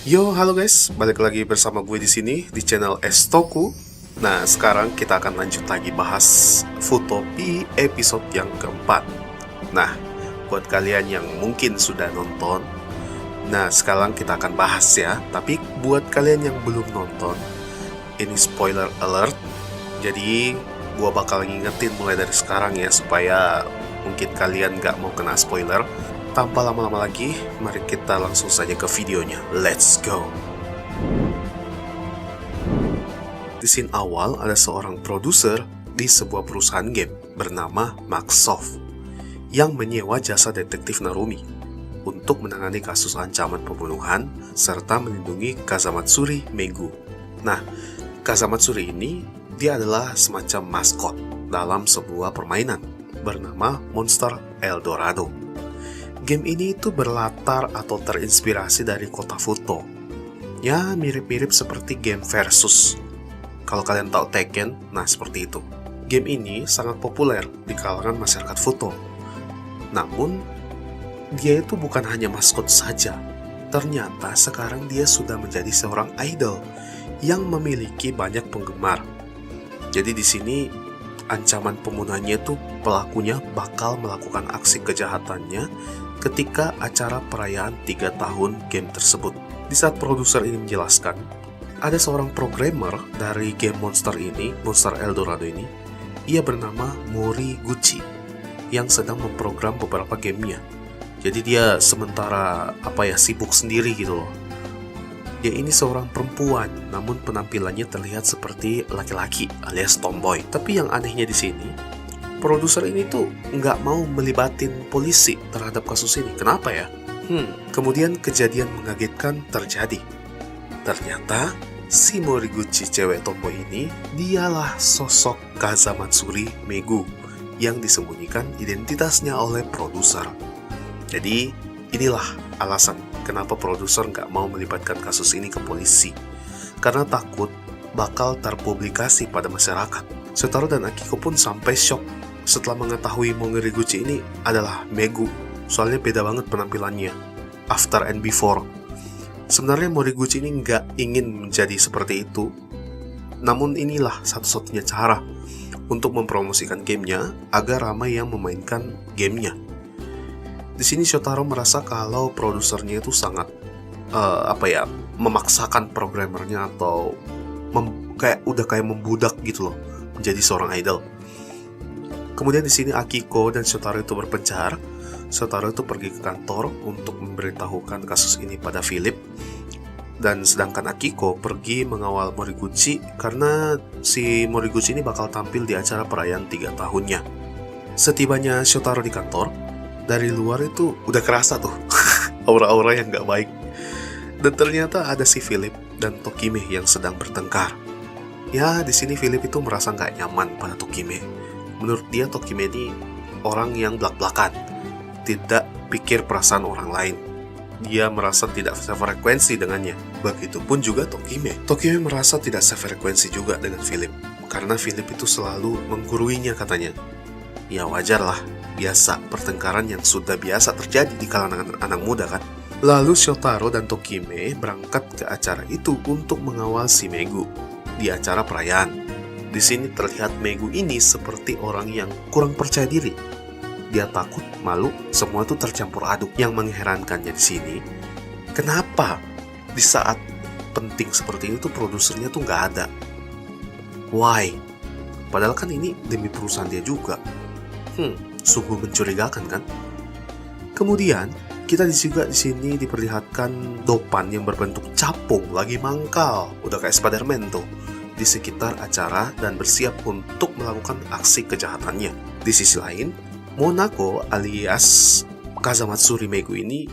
Yo, halo guys, balik lagi bersama gue di sini di channel Estoku. Nah, sekarang kita akan lanjut lagi bahas Futopia episode yang keempat. Nah, buat kalian yang mungkin sudah nonton, nah sekarang kita akan bahas ya. Tapi buat kalian yang belum nonton, ini spoiler alert. Jadi, gue bakal ngingetin mulai dari sekarang ya, supaya mungkin kalian gak mau kena spoiler. Tanpa lama-lama lagi, mari kita langsung saja ke videonya. Let's go! Di scene awal ada seorang produser di sebuah perusahaan game bernama Maxsoft yang menyewa jasa detektif Narumi untuk menangani kasus ancaman pembunuhan serta melindungi Kazamatsuri Megu. Nah, Kazamatsuri ini dia adalah semacam maskot dalam sebuah permainan bernama Monster Eldorado. Game ini itu berlatar atau terinspirasi dari kota Futo. Ya, mirip-mirip seperti game Versus. Kalau kalian tahu Tekken, nah seperti itu. Game ini sangat populer di kalangan masyarakat Futo. Namun, dia itu bukan hanya maskot saja. Ternyata sekarang dia sudah menjadi seorang idol yang memiliki banyak penggemar. Jadi di sini ancaman pembunuhannya itu pelakunya bakal melakukan aksi kejahatannya ketika acara perayaan 3 tahun game tersebut. Di saat produser ini menjelaskan, ada seorang programmer dari game Monster Eldorado ini, ia bernama Moriguchi, yang sedang memprogram beberapa gamenya. Jadi dia sementara sibuk sendiri gitu loh. Dia ini seorang perempuan, namun penampilannya terlihat seperti laki-laki alias tomboy. Tapi yang anehnya di sini, produser ini tuh nggak mau melibatin polisi terhadap kasus ini. Kenapa ya? Kemudian kejadian mengagetkan terjadi. Ternyata si Moriguchi cewek tomboy ini dialah sosok Kazamatsuri Megu yang disembunyikan identitasnya oleh produser. Jadi inilah alasan kenapa produser nggak mau melibatkan kasus ini ke polisi. Karena takut bakal terpublikasi pada masyarakat. Shotaro dan Akiko pun sampai shock setelah mengetahui Moriguchi ini adalah Megu. Soalnya beda banget penampilannya after and before. Sebenarnya Moriguchi ini nggak ingin menjadi seperti itu. Namun inilah satu-satunya cara untuk mempromosikan gamenya agar ramai yang memainkan gamenya. Di sini Shotaro merasa kalau produsernya itu sangat memaksakan programmernya atau kayak membudak gitu loh menjadi seorang idol. Kemudian di sini Akiko dan Shotaro itu berpencar. Shotaro itu pergi ke kantor untuk memberitahukan kasus ini pada Philip, dan sedangkan Akiko pergi mengawal Moriguchi karena si Moriguchi ini bakal tampil di acara perayaan 3 tahunnya. Setibanya Shotaro di kantor, dari luar itu udah kerasa tuh aura-aura yang gak baik. Dan ternyata ada si Philip dan Tokime yang sedang bertengkar. Ya, di sini Philip itu merasa gak nyaman pada Tokime. Menurut dia Tokime ini orang yang blak-blakan, tidak pikir perasaan orang lain. Dia merasa tidak sefrekuensi dengannya. Begitupun juga Tokime. Tokime merasa tidak sefrekuensi juga dengan Philip, karena Philip itu selalu mengguruinya katanya. Ya wajar lah, biasa pertengkaran yang sudah biasa terjadi di kalangan anak muda kan. Lalu Shotaro dan Tokime berangkat ke acara itu untuk mengawal si Megu di acara perayaan. Di sini terlihat Megu ini seperti orang yang kurang percaya diri. Dia takut, malu, semua itu tercampur aduk. Yang mengherankannya di sini, kenapa di saat penting seperti itu produsernya tuh nggak ada? Why? Padahal kan ini demi perusahaan dia juga. Sungguh mencurigakan kan? Kemudian kita juga di sini diperlihatkan Dopan yang berbentuk capung lagi mangkal, udah kayak Spider-Man tuh, di sekitar acara dan bersiap untuk melakukan aksi kejahatannya. Di sisi lain, Monako alias Kazamatsuri Megu ini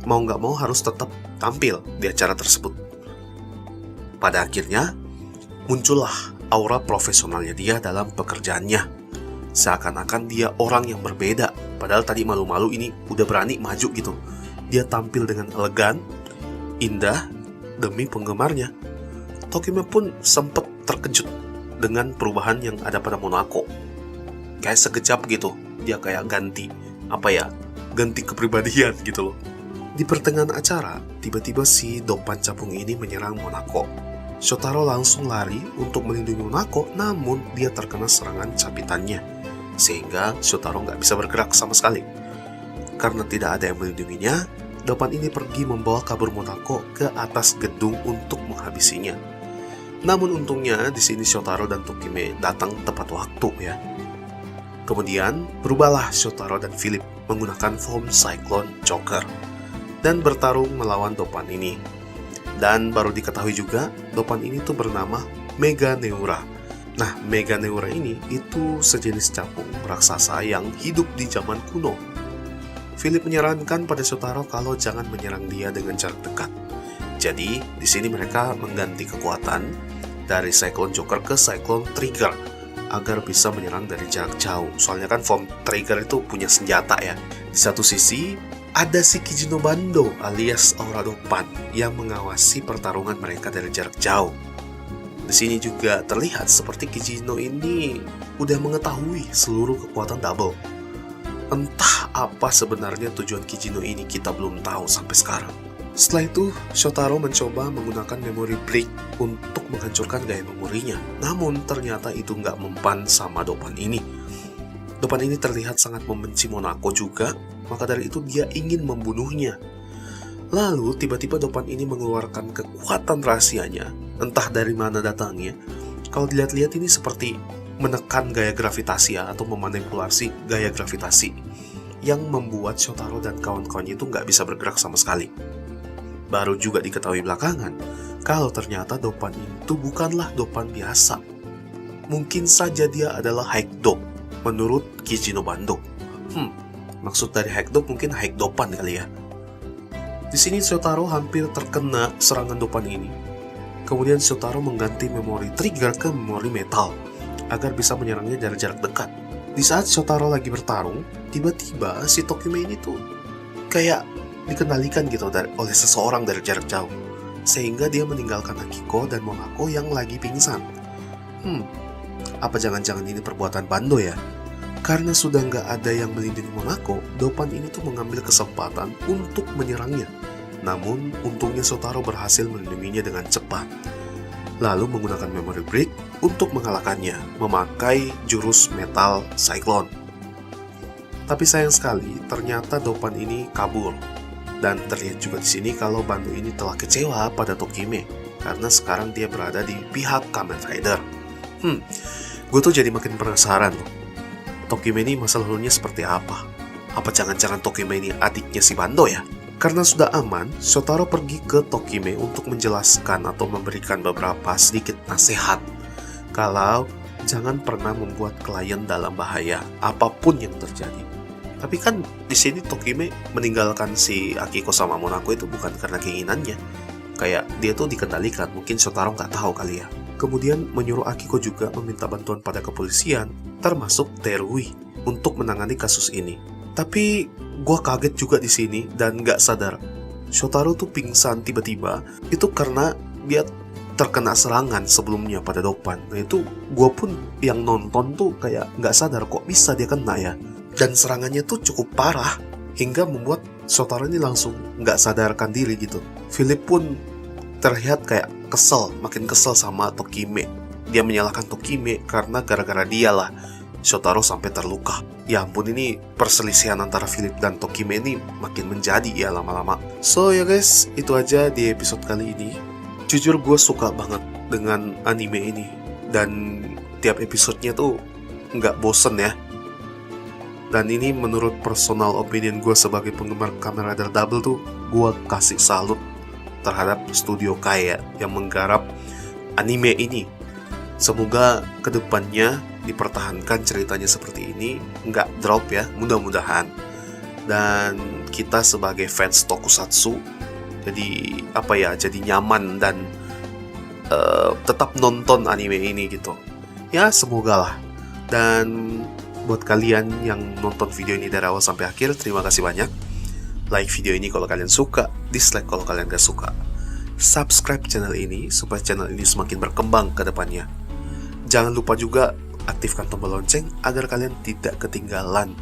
mau nggak mau harus tetap tampil di acara tersebut. Pada akhirnya, muncullah aura profesionalnya dia dalam pekerjaannya. Seakan-akan dia orang yang berbeda, padahal tadi malu-malu ini udah berani maju gitu. Dia tampil dengan elegan, indah, demi penggemarnya. Tokime pun sempat terkejut dengan perubahan yang ada pada Monako. Kayak sekejap gitu, dia kayak ganti kepribadian gitu loh. Di pertengahan acara, tiba-tiba si Doppan capung ini menyerang Monako. Shotaro langsung lari untuk melindungi Monako, namun dia terkena serangan capitannya, sehingga Shotaro nggak bisa bergerak sama sekali. Karena tidak ada yang melindunginya, Doppan ini pergi membawa kabur Monako ke atas gedung untuk menghabisinya. Namun untungnya di sini Shotaro dan Tokime datang tepat waktu ya. Kemudian berubahlah Shotaro dan Philip menggunakan form Cyclone Joker dan bertarung melawan Doppan ini. Dan baru diketahui juga, Doppan ini tuh bernama Meganeura. Nah, Meganeura ini itu sejenis capung raksasa yang hidup di zaman kuno. Philip menyarankan pada Shotaro kalau jangan menyerang dia dengan jarak dekat. Jadi, di sini mereka mengganti kekuatan dari Cyclone Joker ke Cyclone Trigger agar bisa menyerang dari jarak jauh. Soalnya kan form Trigger itu punya senjata ya. Di satu sisi, ada si Kijino Bando alias Aura Doppan yang mengawasi pertarungan mereka dari jarak jauh. Di sini juga terlihat seperti Kijino ini udah mengetahui seluruh kekuatan double. Entah apa sebenarnya tujuan Kijino ini, kita belum tahu sampai sekarang. Setelah itu, Shotaro mencoba menggunakan memory brick untuk menghancurkan gaya memorinya. Namun ternyata itu nggak mempan sama Doppan ini. Doppan ini terlihat sangat membenci Monako juga, maka dari itu dia ingin membunuhnya. Lalu tiba-tiba Doppan ini mengeluarkan kekuatan rahasianya, entah dari mana datangnya. Kalau dilihat-lihat ini seperti menekan gaya gravitasi ya, atau memanipulasi gaya gravitasi, yang membuat Shotaro dan kawan-kawannya itu nggak bisa bergerak sama sekali. Baru juga diketahui belakangan, kalau ternyata Doppan itu bukanlah Doppan biasa. Mungkin saja dia adalah Haikdo, menurut Kijino Bando. Maksud dari Haikdo mungkin Haikdoppan kali ya. Di sini Shotaro hampir terkena serangan Doppan ini. Kemudian Shotaro mengganti memori trigger ke memori metal agar bisa menyerangnya dari jarak dekat. Di saat Shotaro lagi bertarung, tiba-tiba si Tokime ini tuh kayak dikendalikan gitu oleh seseorang dari jarak jauh, sehingga dia meninggalkan Akiko dan Monako yang lagi pingsan. Apa jangan-jangan ini perbuatan Bando ya? Karena sudah nggak ada yang melindungi Monako, Doppan ini tuh mengambil kesempatan untuk menyerangnya. Namun untungnya Shotaro berhasil melindunginya dengan cepat, lalu menggunakan memory brick untuk mengalahkannya, memakai jurus metal Cyclone. Tapi sayang sekali, ternyata Doppan ini kabur. Dan terlihat juga di sini kalau Bando ini telah kecewa pada Tokime karena sekarang dia berada di pihak Kamen Rider. Gue tuh jadi makin penasaran loh. Tokime ini masa lalunya seperti apa? Apa jangan-jangan Tokime ini adiknya si Bando ya? Karena sudah aman, Shotaro pergi ke Tokime untuk menjelaskan atau memberikan beberapa sedikit nasihat kalau jangan pernah membuat klien dalam bahaya apapun yang terjadi. Tapi kan di sini Tokime meninggalkan si Akiko sama Monako itu bukan karena keinginannya. Kayak dia tuh dikendalikan, mungkin Shotaro nggak tahu kali ya. Kemudian menyuruh Akiko juga meminta bantuan pada kepolisian, termasuk Terui, untuk menangani kasus ini. Tapi gue kaget juga di sini dan nggak sadar. Shotaro tuh pingsan tiba-tiba, itu karena dia terkena serangan sebelumnya pada Doppan. Nah itu gue pun yang nonton tuh kayak nggak sadar kok bisa dia kena ya. Dan serangannya tuh cukup parah, hingga membuat Shotaro ini langsung nggak sadarkan diri gitu. Philip pun terlihat kayak kesel, makin kesel sama Tokime. Dia menyalahkan Tokime karena gara-gara dia lah Shotaro sampai terluka. Ya ampun, ini perselisihan antara Philip dan Tokime ini makin menjadi ya lama-lama. So ya guys, itu aja di episode kali ini. Jujur gue suka banget dengan anime ini. Dan tiap episodenya tuh nggak bosen ya. Dan ini menurut personal opinion gue sebagai penggemar Kamen Rider Double tuh, gue kasih salut terhadap studio Kaya yang menggarap anime ini. Semoga kedepannya dipertahankan ceritanya seperti ini, nggak drop ya, mudah-mudahan. Dan kita sebagai fans tokusatsu, jadi nyaman dan tetap nonton anime ini gitu. Ya semoga lah. Dan buat kalian yang nonton video ini dari awal sampai akhir, terima kasih banyak. Like video ini kalau kalian suka, dislike kalau kalian gak suka. Subscribe channel ini supaya channel ini semakin berkembang ke depannya. Jangan lupa juga aktifkan tombol lonceng agar kalian tidak ketinggalan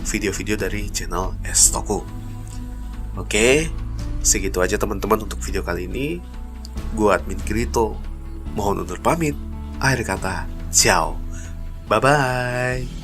video-video dari channel Stoku. Oke, Segitu aja teman-teman untuk video kali ini. Gua admin Kirito, mohon undur pamit. Akhir kata, ciao. Bye-bye.